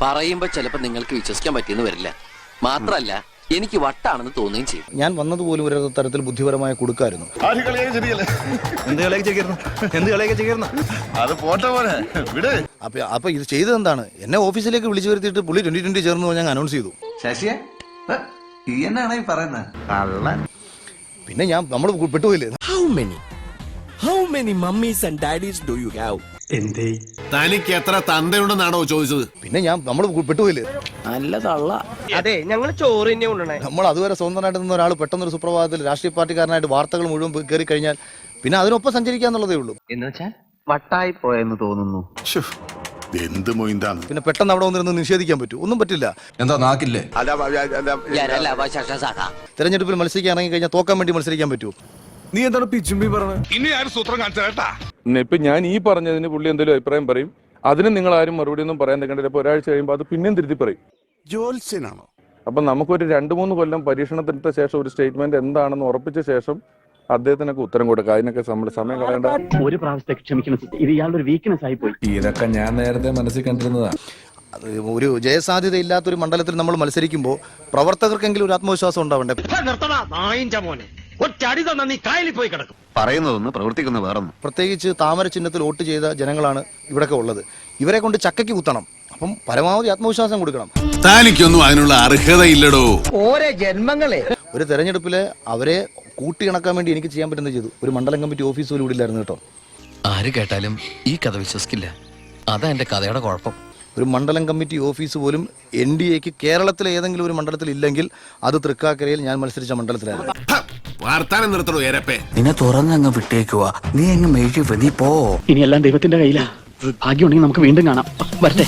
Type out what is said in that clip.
പറയുമ്പോ ചിലപ്പോ നിങ്ങൾക്ക് വിശ്വസിക്കാൻ പറ്റിയെന്ന് വരില്ല. മാത്രല്ല എനിക്ക് വട്ടാണെന്ന് തോന്നുകയും ചെയ്യും. ഞാൻ വന്നതുപോലും ഒരു തരത്തിൽ ബുദ്ധിപരമായ കൊടുക്കായിരുന്നു. അപ്പൊ ഇത് ചെയ്തത് എന്താണ്? എന്നെ ഓഫീസിലേക്ക് വിളിച്ചു വരുത്തിയിട്ട് പുള്ളി 2020 ചേർന്ന് ഞാൻ അനൗൺസ് ചെയ്തു. പിന്നെ നമ്മൾ പെട്ടുപോയില്ലേ? How many mummies and daddies do you have? തനിക്ക് എത്ര തന്തയുണ്ടെന്നാണോ ചോദിച്ചത്? പിന്നെ നമ്മൾ പെട്ടുപോയില്ലേ? നല്ല തള്ള. അതെ, ഞങ്ങൾ ചോറ് തന്നെ കൊണ്ടുവന്നേ. നമ്മൾ അതുവരെ സ്വന്തമായിട്ട് നിന്ന ഒരാൾ പെട്ടെന്നൊരു സുപ്രഭാതത്തിൽ രാഷ്ട്രീയ പാർട്ടിക്കാരനായിട്ട് വാർത്തകൾ മുഴുവൻ കയറി കഴിഞ്ഞാൽ പിന്നെ അതിനൊപ്പം സഞ്ചരിക്കാന്നുള്ളതേ ഉള്ളൂ. എന്ന് വെച്ചാൽ വട്ടായി പോയെന്ന് തോന്നുന്നു. എന്ത് മൊയിന്താണ്? പിന്നെ പെട്ടെന്ന് അവിടെ വന്നിരുന്ന് നിഷേധിക്കാൻ പറ്റൂ? ഒന്നും പറ്റില്ല. എന്താ നാക്കില്ലേ? തെരഞ്ഞെടുപ്പിൽ മത്സരിക്കാൻ ഇറങ്ങി കഴിഞ്ഞാൽ തോക്കാൻ വേണ്ടി മത്സരിക്കാൻ പറ്റൂ? നീ എന്താണ് പിച്ചുമ്പി പറഞ്ഞത്? ഇനി ആരും സൂത്രം കാണിച്ചാ ഇപ്പൊ ഞാൻ ഈ പറഞ്ഞതിന് പുള്ളി എന്തെങ്കിലും അഭിപ്രായം പറയും. അതിന് നിങ്ങൾ ആരും മറുപടി ഒന്നും പറയാൻ നിൽക്കേണ്ടത്. ഇപ്പൊ ഒരാഴ്ച കഴിയുമ്പോൾ അത് പിന്നെയും തിരുത്തി പറയും. ജോത്സ്യനാണോ? അപ്പൊ നമുക്കൊരു 2-3 കൊല്ലം പരീക്ഷണത്തിനത്തെ ശേഷം ഒരു സ്റ്റേറ്റ്മെന്റ് എന്താണെന്ന് ഉറപ്പിച്ച ശേഷം അദ്ദേഹത്തിനൊക്കെ ഉത്തരം കൊടുക്കുക. അതിനൊക്കെ നമ്മൾ സമയം കളയേണ്ട. ഒരു പ്രാവശ്യത്തെ ക്ഷമിക്കണം, ഇത് ഇയാളുടെ ഒരു വീക്ക്നെസ് ആയി പോയി. ഇതൊക്കെ ഞാൻ നേരത്തെ മനസ്സിൽ കണ്ടിരുന്നതാ. അത് ഒരു ജയസാധ്യത ഇല്ലാത്തൊരു മണ്ഡലത്തിൽ നമ്മൾ മത്സരിക്കുമ്പോൾ പ്രവർത്തകർക്കെങ്കിലും ഒരു ആത്മവിശ്വാസം ഉണ്ടാവണ്ടേ? പറയുന്നതൊന്ന് പ്രവർത്തിക്കുന്ന വേറൊന്നും. പ്രത്യേകിച്ച് താമര ചിഹ്നത്തിൽ വോട്ട് ചെയ്ത ജനങ്ങളാണ് ഇവിടെയൊക്കെ ഉള്ളത്. ഇവരെ കൊണ്ട് ചക്കയ്ക്ക് കുത്തണം. അപ്പം പരമാവധി ആത്മവിശ്വാസം കൊടുക്കണം. തനിക്കൊന്നും അതിനുള്ള അർഹതയില്ലടോ. ഓരോ ജന്മങ്ങളെ ഒരു തെരഞ്ഞെടുപ്പില് അവരെ കൂട്ടിയിണക്കാൻ വേണ്ടി എനിക്ക് ചെയ്യാൻ പറ്റുന്നത് ചെയ്തു. ഒരു മണ്ഡലം കമ്മിറ്റി ഓഫീസ് പോലും ഇല്ലായിരുന്നു കേട്ടോ. ആര് കേട്ടാലും ഈ കഥ വിശ്വസിക്കില്ല. അതാ എന്റെ കഥയുടെ കുഴപ്പം. ഒരു മണ്ഡലം കമ്മിറ്റി ഓഫീസ് പോലും NDAക്ക് കേരളത്തിലെ ഏതെങ്കിലും ഒരു മണ്ഡലത്തിൽ ഇല്ലെങ്കിൽ അത് തൃക്കാക്കരയിൽ ഞാൻ മത്സരിച്ച മണ്ഡലത്തിലായിരുന്നു. വർത്താനം നിർത്തണോ ഏരപ്പേ? നിന്നെ തുറന്നങ്ങ് വിട്ടേക്കുവാ, നീ അങ്ങ് മെഴുകി നീ പോ. ഇനി എല്ലാം ദൈവത്തിന്റെ കയ്യിലാ. ഭാഗ്യമുണ്ടെങ്കിൽ നമുക്ക് വീണ്ടും കാണാം. വരട്ടെ.